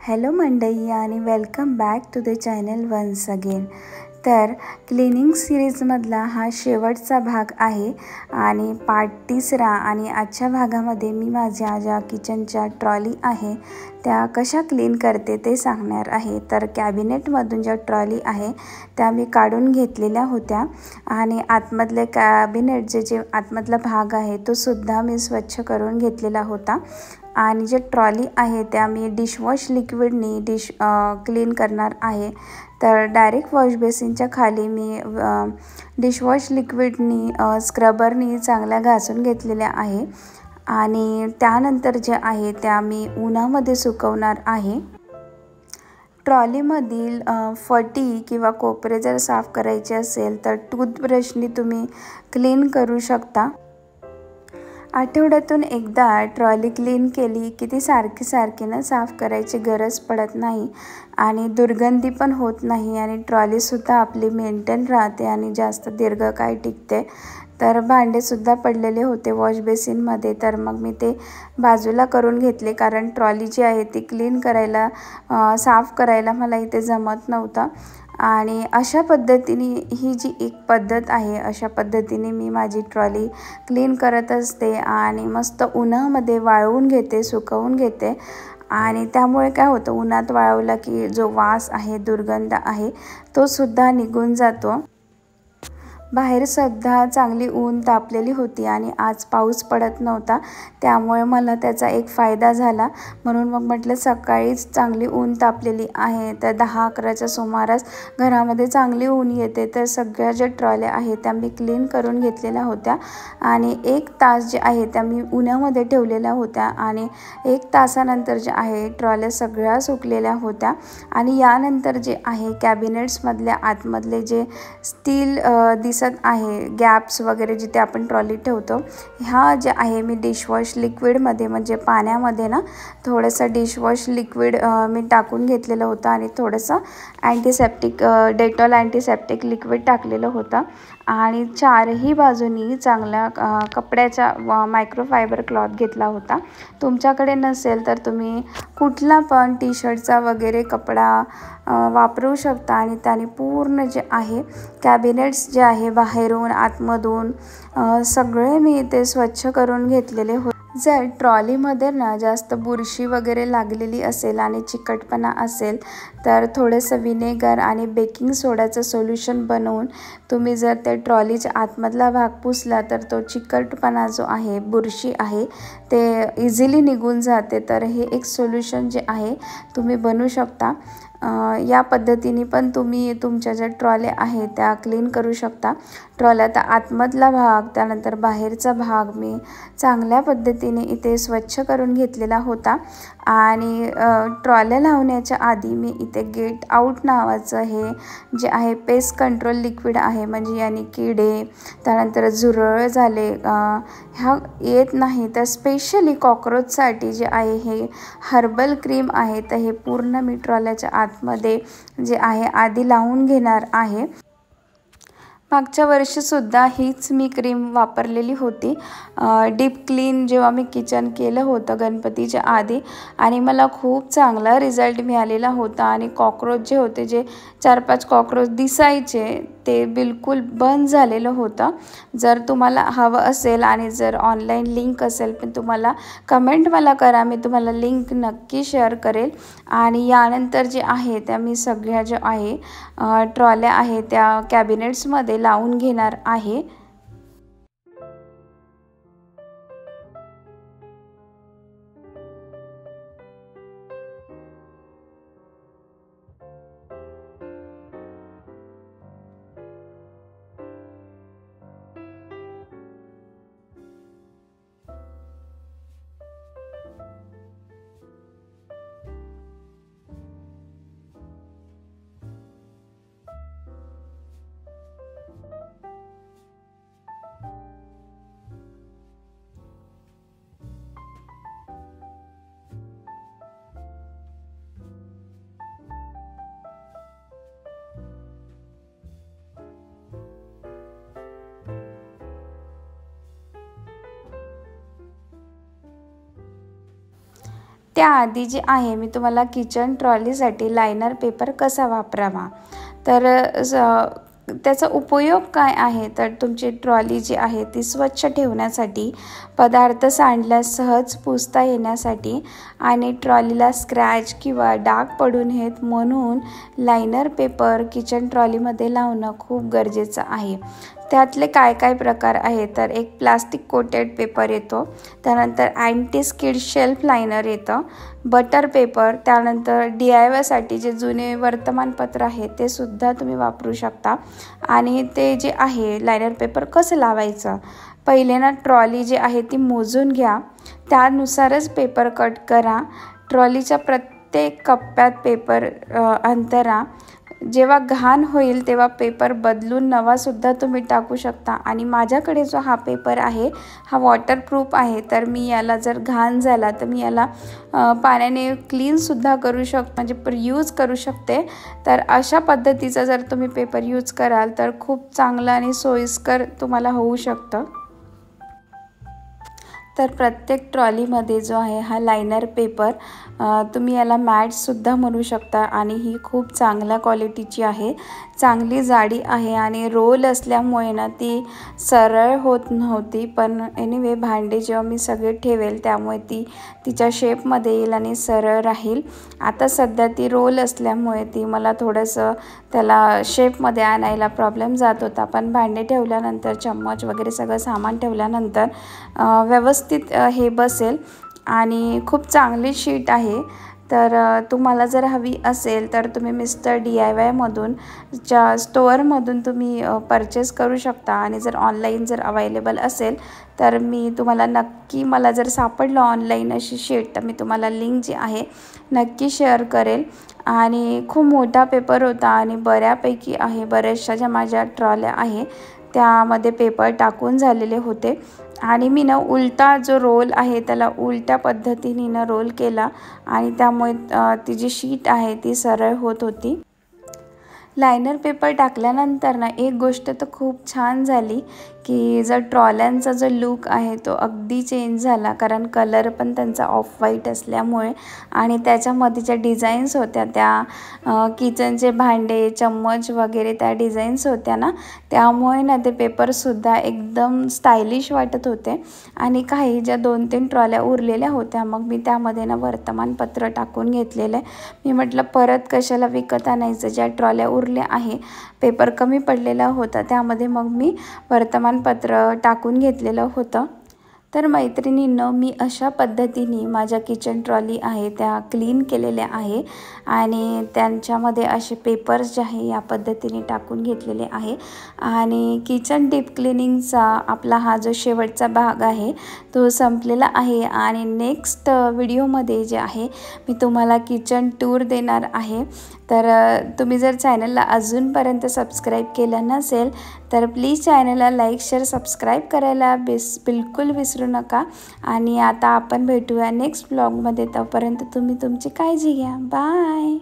Hello मंडळी आणि welcome back to the channel once again. तर क्लिनिंग सिरीजमधला हा शेवटचा भाग आहे आणि पार्ट तिसरा। आणि आजच्या भागामध्ये मी माझ्या ज्या किचनच्या ट्रॉली आहे त्या कशा क्लीन करते ते सांगणार आहे। तर कॅबिनेटमधून ज्या ट्रॉली आहे त्या मी काढून घेतलेल्या होत्या आणि आतमधले कॅबिनेट जे आतमधला भाग आहे तो सुद्धा मी स्वच्छ करून घेतलेला होता। आणि जे ट्रॉली आहे त्या मी डिशवॉश लिक्विडनी क्लीन करणार आहे। तर डायरेक्ट वॉश बेसिनच्या खाली मी डिशवॉश लिक्विडनी स्क्रबरनी चांगल्या घासून घेतलेल्या आहे आणि त्यानंतर जे आहे त्या मी उन्हामध्ये सुकवणार आहे। ट्रॉलीमधील फटी किंवा कोपरे जर साफ करायचे असेल तर टूथब्रशनी तुम्ही क्लीन करू शकता। आठवड्यातून एकदा ट्रॉली क्लीन केली की ती सारखी ना साफ करायची गरज पडत नाही आणि दुर्गंधी पण होत नाही आणि ट्रॉलीसुद्धा आपली मेंटेन राहते आणि जास्त दीर्घकाळ टिकते। तर भांडेसुद्धा पडलेले होते वॉश बेसिनमध्ये, तर मग मी ते बाजूला करून घेतले कारण ट्रॉली जी आहे ती क्लीन करायला साफ करायला मला इथे जमत नव्हतं। आणि अशा पद्धतीने ही जी एक पद्धत आहे अशा पद्धतीने मी माझी ट्रॉली क्लीन करत असते आणि मस्त उन्हामध्ये वाळवून घेते, सुकवून घेते। आणि त्यामुळे काय होतं, उन्हात वाळवला की जो वास आहे, दुर्गंध आहे तो सुद्धा निघून जातो। बाहेर सुद्धा चांगली ऊन तापलेली होती आणि आज पाऊस पडत नव्हता, त्यामुळे मला त्याचा एक फायदा झाला। म्हणून मग म्हटलं सकाळीच चांगली ऊन तापलेली आहे तर 10-11च्या सुमारास घरामध्ये चांगली ऊन येते। तर सगळ्या ज्या ट्रॉल्या आहेत त्या मी क्लीन करून घेतलेल्या होत्या आणि 1 तास जे आहे त्या मी उन्हामध्ये ठेवलेल्या होत्या आणि 1 तासानंतर जे आहे ट्रॉल्या सगळ्या सुकलेल्या होत्या। आणि यानंतर जे आहे कॅबिनेट्समधल्या आतमधले जे स्टील दिसत आहे, गॅप्स वगैरे जिथे आपण ट्रॉली ठेवतो, ह्या जे आहे मी डिशवॉश लिक्विडमध्ये म्हणजे पाण्यामध्ये ना थोडंसं डिशवॉश लिक्विड मी टाकून घेतलेलं होतं आणि थोडंसं अँटीसेप्टिक डेटॉल अँटीसेप्टिक लिक्विड टाकलेलं होतं आणि चारही बाजूनी चांगला कपड्याचा मायक्रोफायबर क्लॉथ घेतला होता। तुमच्याकडे नसेल तर तुम्ही कुठला पण टी शर्टचा वगैरे कपडा वापरू शकता आणि त्याने पूर्ण जे आहे कॅबिनेट्स जे आहे बाहेरून आतमधून सगळे मी ते स्वच्छ करून घेतलेले होते। जर ट्रॉलीमध्ये ना जास्त बुरशी वगैरे लागलेली असेल आणि चिकटपणा असेल तर थोडंसं विनेगर आणि बेकिंग सोडाचं सोल्युशन बनवून तुम्ही जर त्या ट्रॉलीच्या आतमधला भाग पुसला तर तो चिकटपणा जो आहे, बुरशी आहे, ते इझिली निघून जाते। तर हे एक सोल्युशन जे आहे तुम्ही बनवू शकता। या पद्धतीने पण तुम्ही तुमच्या ज्या ट्रॉल्या आहेत त्या क्लीन करू शकता। ट्रॉल्याचा आतमधला भाग त्यानंतर बाहेरचा भाग मी चांगल्या पद्धतीने इथे स्वच्छ करून घेतलेला होता आणि ट्रॉल्या लावण्याच्या आधी मी इथे गेट आउट नावाचं हे जे आहे पेस्ट कंट्रोल लिक्विड आहे, म्हणजे याने किडे त्यानंतर झुरळ झाले ह्या येत नाही, तर स्पेशली कॉकरोचसाठी जे आहे हे हर्बल क्रीम आहे। तर हे पूर्ण मी ट्रॉल्याच्या आतमध्ये जे आहे आधी लावून घेणार आहे। मागच्या वर्षीसुद्धा हीच मी क्रीम वापरलेली होती डीप क्लीन जेव्हा मी किचन केलं होतं गणपतीच्या आधी आणि मला खूप चांगला रिझल्ट मिळालेला होता आणि कॉकरोच जे होते, जे 4-5 कॉकरोच दिसायचे ते बिलकुल बंद झालेलं होतं। जर तुम्हाला हवं असेल आणि जर ऑनलाईन लिंक असेल पण तुम्हाला कमेंट मला करा, मी तुम्हाला लिंक नक्की शेअर करेल। आणि यानंतर जे आहे त्या मी सगळ्या ज्या आहे ट्रॉल्या आहे त्या कॅबिनेट्समध्ये लावून घेणार आहे। त्याआधी जे आहे मी तुम्हाला किचन ट्रॉलीसाठी लायनर पेपर कसा वापरावा, तर त्याचा उपयोग काय आहे, तर तुमची ट्रॉली जी आहे ती स्वच्छ ठेवण्यासाठी, पदार्थ सांडल्यास सहज पुसता येण्यासाठी आणि ट्रॉलीला स्क्रॅच किंवा डाग पडू नयेत म्हणून लायनर पेपर किचन ट्रॉलीमध्ये लावणं खूप गरजेचं आहे. त्यातले काय काय प्रकार आहेत, तर एक प्लास्टिक कोटेड पेपर येतो, त्यानंतर अँटी स्किड शेल्फ लायनर येतं, बटर पेपर, त्यानंतर DIYसाठी जे जुने वर्तमानपत्र आहे ते सुद्धा तुम्ही वापरू शकता. आणि ते जे आहे लायनर पेपर कसं लावायचं, पहिले ना ट्रॉली जी आहे ती मोजून घ्या, त्यानुसारच पेपर कट करा. ट्रॉलीच्या प्रत्येक कप्प्यात पेपर अंतरा. जेव्हा घाण होईल तेव्हा पेपर बदलून नवासुद्धा तुम्ही टाकू शकता. आणि माझ्याकडे जो हा पेपर आहे हा वॉटरप्रूफ आहे, तर मी याला जर घाण झाला तर मी याला पाण्याने क्लीनसुद्धा करू म्हणजे यूज करू शकते. तर अशा पद्धतीचा जर तुम्ही पेपर यूज कराल तर खूप चांगलं आणि सोयीस्कर तुम्हाला होऊ शकतं. तर प्रत्येक ट्रॉलीमध्ये जो आहे हा लायनर पेपर, तुम्ही याला मॅटसुद्धा म्हणू शकता आणि ही खूप चांगल्या क्वालिटीची आहे, चांगली जाडी आहे आणि रोल असल्यामुळे ना ती सरळ होत नव्हती. पण एनिवे भांडे जेव्हा मी सगळे ठेवेल त्यामुळे ती तिच्या शेपमध्ये येईल आणि सरळ राहील. आता सध्या ती रोल असल्यामुळे ती मला थोडंसं त्याला शेपमध्ये आणायला प्रॉब्लेम जात होता, पण भांडे ठेवल्यानंतर, चम्मच वगैरे सगळं सामान ठेवल्यानंतर व्यवस्थित हे बसेल आणि खूप चांगली शीट आहे. तर तुम्हाला जर हवी असेल तर तुम्ही मिस्टर DIYमधून स्टोअरमधून तुम्ही परचेस करू शकता. आणि जर ऑनलाईन जर अवेलेबल असेल तर मी तुम्हाला नक्की, मला जर सापडलं ऑनलाईन अशी शीट तर मी तुम्हाला लिंक जी आहे नक्की शेअर करेल. आणि खूप मोठा पेपर होता आणि बऱ्यापैकी आहे, बऱ्याचशा ज्या माझ्या ट्रॉल्या आहे त्यामध्ये पेपर टाकून झालेले होते. आणि मी उलटा जो रोल आहे त्याला उलट्या पद्धतीने रोल केला आणि त्यामुळे ती जी शीट आहे ती सरळ होत होती. लायनर पेपर टाकल्यानंतर ना एक गोष्ट तर खूप छान झाली की जर ट्रॉल्यांचा जो लुक आहे तो अगदी चेंज झाला, कारण कलर पण त्यांचा ऑफ व्हाईट असल्यामुळे आणि त्याच्यामध्ये ज्या डिझाईन्स होत्या त्या किचनचे भांडे, चम्मच वगैरे त्या डिझाईन्स होत्या ना, त्यामुळे ना ते पेपरसुद्धा एकदम स्टायलिश वाटत होते. आणि काही ज्या 2-3 ट्रॉल्या उरलेल्या होत्या मग मी त्यामध्ये ना वर्तमानपत्र टाकून घेतलेले. मी म्हटलं परत कशाला विकत आणायचं, ज्या ट्रॉल्या उरल्या आहे, पेपर कमी पडलेला होता त्यामध्ये मग मी वर्तमानपत्र टाकून घेतलेलं होतं. तर मैत्रिणींनो, मी अशा पद्धतीने माझ्या किचन ट्रॉली आहे त्या क्लीन केलेल्या आहे आणि त्यांच्यामध्ये असे पेपर्स जे आहे या पद्धतीने टाकून घेतलेले आहे. आणि किचन डीप क्लिनिंगचा आपला हा जो शेवटचा भाग आहे तो संपलेला आहे. आणि नेक्स्ट व्हिडिओमध्ये जे आहे मी तुम्हाला किचन टूर देणार आहे. तर तुम्ही जर चॅनलला अजूनपर्यंत सबस्क्राईब केलं नसेल तर प्लीज चॅनलला लाईक, शेअर, सबस्क्राईब करायला बिलकुल विसरू नका. आणि आता आपण भेटूया नेक्स्ट ब्लॉगमध्ये. तोपर्यंत तुम्ही तुमची काळजी घ्या. बाय.